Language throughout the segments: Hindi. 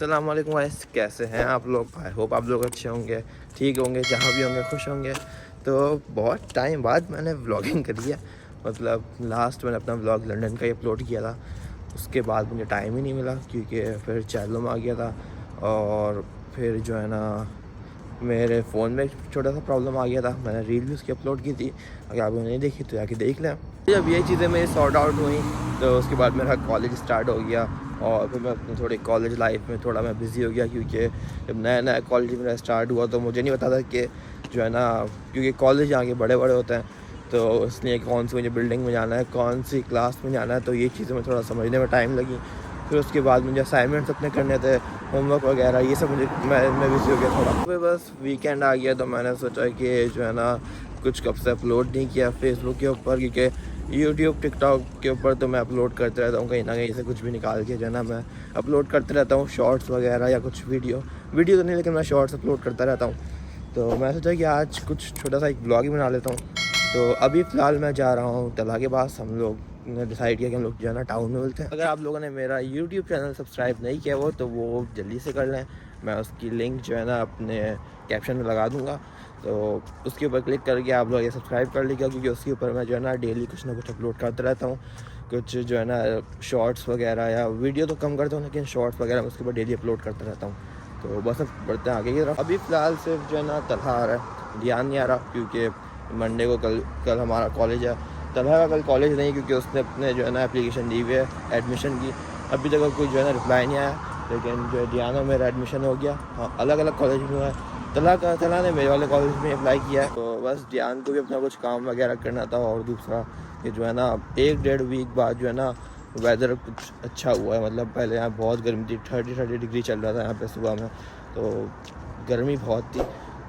अस्सलाम वालेकुम गाइस, कैसे हैं आप लोग। आई होप आप लोग अच्छे होंगे, ठीक होंगे, जहाँ भी होंगे खुश होंगे। तो बहुत टाइम बाद मैंने व्लॉगिंग करी है। मतलब लास्ट मैंने अपना व्लॉग लंदन का ही अपलोड किया था। उसके बाद मुझे टाइम ही नहीं मिला क्योंकि फिर चैनल में आ गया था। और फिर जो है ना मेरे फ़ोन में एक छोटा सा प्रॉब्लम आ गया था। मैंने रील भी उसकी अपलोड की थी, अगर आपने नहीं देखी तो जाके देख लें। जब ये चीज़ें मेरी सॉर्ट आउट हुई तो उसके बाद मेरा कॉलेज स्टार्ट हो गया और फिर मैं अपने थोड़ी कॉलेज लाइफ में थोड़ा मैं बिज़ी हो गया क्योंकि जब नया नया कॉलेज मेरा स्टार्ट हुआ तो मुझे नहीं पता था कि जो है ना, क्योंकि कॉलेज आगे बड़े बड़े होते हैं तो इसलिए कौन सी मुझे बिल्डिंग में जाना है, कौन सी क्लास में जाना है, तो ये चीज़ें मैं थोड़ा समझने में टाइम लगी। फिर उसके बाद मुझे असाइनमेंट्स अपने करने थे, होमवर्क वगैरह, ये सब मुझे मैं बिज़ी हो गया थोड़ा। फिर बस वीकेंड आ गया तो मैंने सोचा कि जो है ना कुछ कब से अपलोड नहीं किया फेसबुक के ऊपर, क्योंकि यूट्यूब टिकटॉक के ऊपर तो मैं अपलोड करते रहता हूँ, कहीं ना कहीं से कुछ भी निकाल के जो है ना मैं अपलोड करते रहता हूँ, शॉर्ट्स वगैरह या कुछ वीडियो तो नहीं, लेकिन मैं शॉर्ट्स अपलोड करता रहता हूँ। तो मैं सोचा कि आज कुछ छोटा सा एक ब्लॉग ही बना लेता हूँ। तो अभी फ़िलहाल मैं जा रहा हूँ तला के पास। हम लोग ने डिसाइड किया कि हम लोग जो है ना टाउन में मिलते हैं। अगर आप लोगों ने मेरा यूट्यूब चैनल सब्सक्राइब नहीं किया वो, तो वो जल्दी से कर लें। मैं उसकी लिंक जो है ना अपने कैप्शन में लगा दूँगा, तो उसके ऊपर क्लिक करके आप लोग ये सब्सक्राइब कर लीजिएगा, क्योंकि उसके ऊपर मैं जो है ना डेली कुछ ना कुछ अपलोड करता रहता हूँ। कुछ जो है ना शॉर्ट्स वगैरह या वीडियो तो कम करता हूँ, लेकिन शॉर्ट्स वगैरह मैं उसके ऊपर डेली अपलोड करता रहता हूँ। तो बस अब बढ़ते हैं आगे की तरफ। अभी फ़िलहाल सिर्फ जो है ना तलहा आ रहा है, ध्यान नहीं आ रहा क्योंकि मंडे को कल हमारा कॉलेज है। तलहा का कल कॉलेज नहीं, क्योंकि उसने अपने जो है ना एप्लीकेशन दी हुई है एडमिशन की। अभी तक कोई जो है ना रिप्लाई नहीं आया, लेकिन जो है डियाना मेरा एडमिशन हो गया। हाँ, अलग अलग कॉलेज में हुआ है। तला ने मेरे वाले कॉलेज में अप्लाई किया है। तो बस डियान को भी अपना कुछ काम वगैरह करना था। और दूसरा ये जो है ना 1-1.5 वीक बाद जो है ना वेदर कुछ अच्छा हुआ है। मतलब पहले यहाँ बहुत गर्मी थी, 30 डिग्री चल रहा था यहाँ पे सुबह में, तो गर्मी बहुत थी।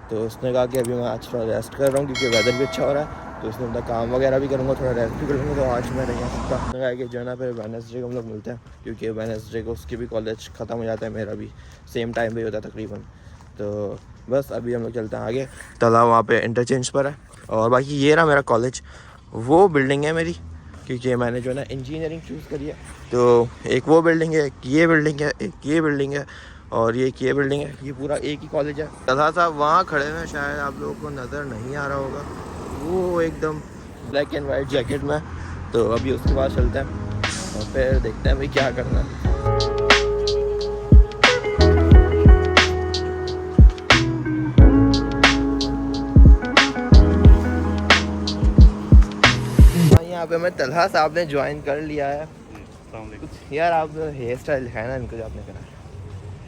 तो उसने कहा कि अभी मैं आज थोड़ा रेस्ट कर रहा हूँ क्योंकि वेदर भी अच्छा हो रहा है। तो उसने अपना काम वगैरह भी करूँगा, थोड़ा रेस्ट भी करूँगा। तो आज मैं नहीं आ सकता। उसने कहा कि जो है ना फिर वेडनेसडे को हम लोग मिलते हैं, क्योंकि वेडनेसडे को उसकी भी कॉलेज ख़त्म हो जाता है, मेरा भी सेम टाइम पे होता है तकरीबन। तो बस अभी हम लोग चलते हैं आगे। तला वहाँ पे इंटरचेंज पर है। और बाकी ये रहा मेरा कॉलेज, वो बिल्डिंग है मेरी, क्योंकि मैंने जो है ना इंजीनियरिंग चूज़ करी है। तो एक वो बिल्डिंग है, एक ये बिल्डिंग है, एक ये बिल्डिंग है और ये बिल्डिंग है। ये पूरा एक ही कॉलेज है। तलहा साहब वहाँ खड़े हैं, शायद आप लोगों को नज़र नहीं आ रहा होगा, वो एकदम ब्लैक एंड वाइट जैकेट में। तो अभी उसके पास चलते हैं और फिर देखते हैं भाई क्या करना है। यहाँ पे मैं तलहा साहब ने ज्वाइन कर लिया है। कुछ यार आप हेयर स्टाइल दिखाए ना इनको जो आपने करा,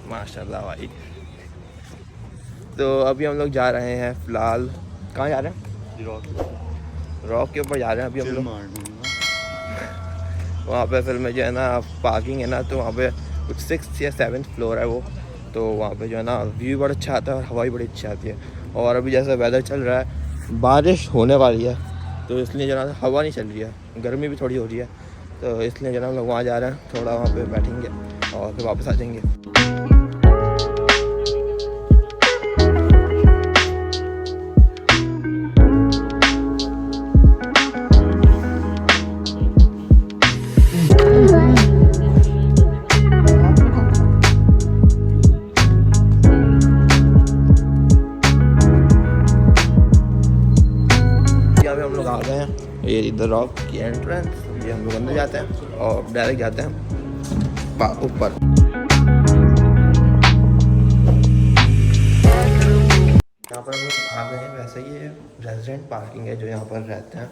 माशाल्लाह भाई। तो अभी हम लोग जा रहे हैं, फ़िलहाल कहाँ जा रहे हैं? रॉक के ऊपर जा रहे हैं अभी हम लोग। वहाँ पे फिर में जो है ना पार्किंग है ना, तो वहाँ पे कुछ 6th या 7th फ्लोर है वो। तो वहाँ पे जो है ना व्यू बड़ा अच्छा आता है और हवा भी बड़ी अच्छी आती है। और अभी जैसा वेदर चल रहा है, बारिश होने वाली है, तो इसलिए जो है हवा नहीं चल रही है, गर्मी भी थोड़ी हो रही है। तो इसलिए जो है हम लोग वहाँ जा रहे हैं, थोड़ा वहाँ पे बैठेंगे और फिर वापस आ जाएंगे। हम लोग आ गए हैं, ये इधर रॉक की एंट्रेंस। ये हम लोग अंदर जाते हैं और डायरेक्ट जाते हैं ऊपर। यहाँ पर हम लोग आ गए हैं, वैसे ये रेजिडेंट पार्किंग है जो यहाँ पर रहते हैं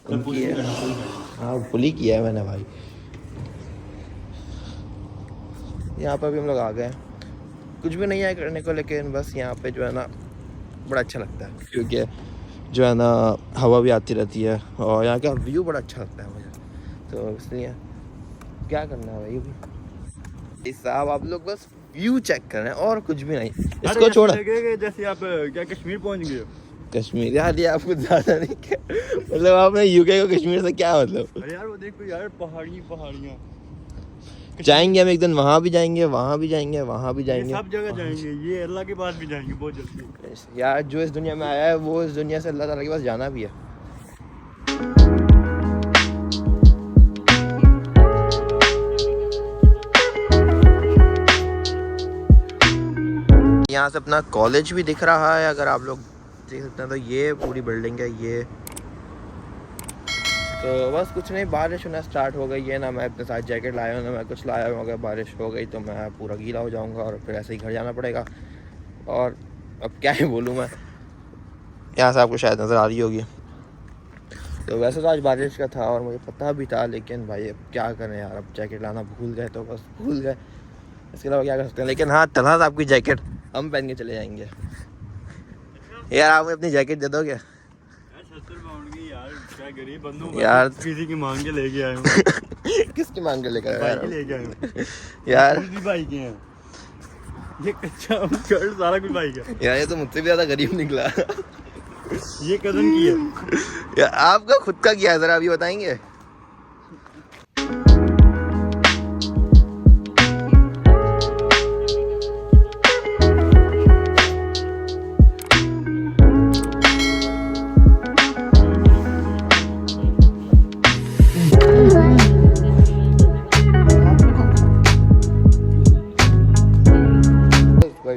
उनकी है। हाँ, फुली किया है मैंने भाई। यहाँ पर भी हम लोग आ गए हैं, कुछ भी नहीं है करने को, लेकिन बस यहाँ पे जो है ना बड़ा अच्छा लगता है, क्योंकि जो है ना हवा भी आती रहती है और यहाँ का व्यू बड़ा अच्छा लगता है मुझे। तो इसलिए क्या करना है भाई, इस साहब आप लोग बस व्यू चेक कर रहे हैं और कुछ भी नहीं। इसको छोड़ा जैसे आप क्या कश्मीर पहुंच गए हो? कश्मीर यार, ये आपको ज़्यादा नहीं क्या मतलब आपने यूके को कश्मीर से क्या मतलब? अरे यार वो देखो यार, पहाड़ियाँ जाएंगे हम एक दिन, वहाँ भी जाएंगे, वहाँ भी जाएंगे, वहाँ भी जाएंगे, सब जगह जाएंगे। ये अल्लाह के पास भी जाएंगे बहुत जल्दी यार। जो इस दुनिया में आया है वो इस दुनिया से अल्लाह ताला के पास जाना भी है। यहाँ से अपना कॉलेज भी दिख रहा है, अगर आप लोग देख सकते हैं। तो ये पूरी बिल्डिंग है ये। तो बस कुछ नहीं, बारिश होना स्टार्ट हो गई है ना। मैं अपने साथ जैकेट लाया हूँ ना मैं कुछ लाया हूँ। अगर बारिश हो गई तो मैं पूरा गीला हो जाऊँगा और फिर ऐसे ही घर जाना पड़ेगा। और अब क्या ही बोलूँ मैं, यहाँ से आपको शायद नज़र आ रही होगी। तो वैसे तो आज बारिश का था और मुझे पता भी था, लेकिन भाई अब क्या करें यार, अब जैकेट लाना भूल गए तो बस भूल गए, इसके अलावा क्या कर सकते हैं। लेकिन हाँ, तलहा साहब की जैकेट हम पहन के चले जाएंगे। यार आप मुझे अपनी जैकेट दे दोगे? यार क्या गरीब बंदू यार किसी की मांग के लेके आए हूँ। किसकी मांग के लेकर भाई के लेके आए हूँ यार? भाई के हैं ये कच्चा शर्ट सारा कुछ भाई का। यार ये तो मुझसे भी ज़्यादा गरीब निकला। ये कज़न की है यार आपका खुद का क्या है ज़रा अभी बताएंगे?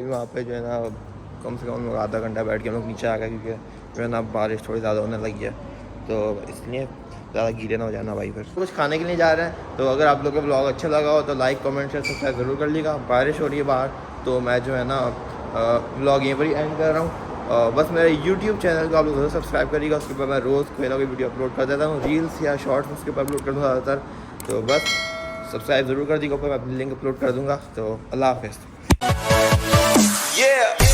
वहाँ पे जो है ना कम से कम आधा घंटा बैठ के हम लोग नीचे आ गए, क्योंकि जो है ना बारिश थोड़ी ज़्यादा होने लगी है, तो इसलिए ज़्यादा गीले ना हो जाना भाई। फिर कुछ खाने के लिए जा रहे हैं। तो अगर आप लोगों को ब्लॉग अच्छा लगा हो तो लाइक कमेंट शेयर सब्सक्राइब ज़रूर कर लीजिएगा। बारिश हो रही है बाहर, तो मैं जो है ना ब्लॉग यहीं पर ही एंड कर रहा हूँ। बस मेरे यूट्यूब चैनल को आप लोग सब्सक्राइब करिएगा, उसके ऊपर मैं रोज़ कोई ना कोई वीडियो अपलोड कर देता हूँ, रील्स या शॉर्ट्स उसके ऊपर अपलोड कर दूँगा ज़्यादातर। तो बस सब्सक्राइब ज़रूर कर दीजिएगा, ऊपर मैं अपनी लिंक अपलोड कर दूँगा। तो अल्लाह हाफ़िज़। Yeah.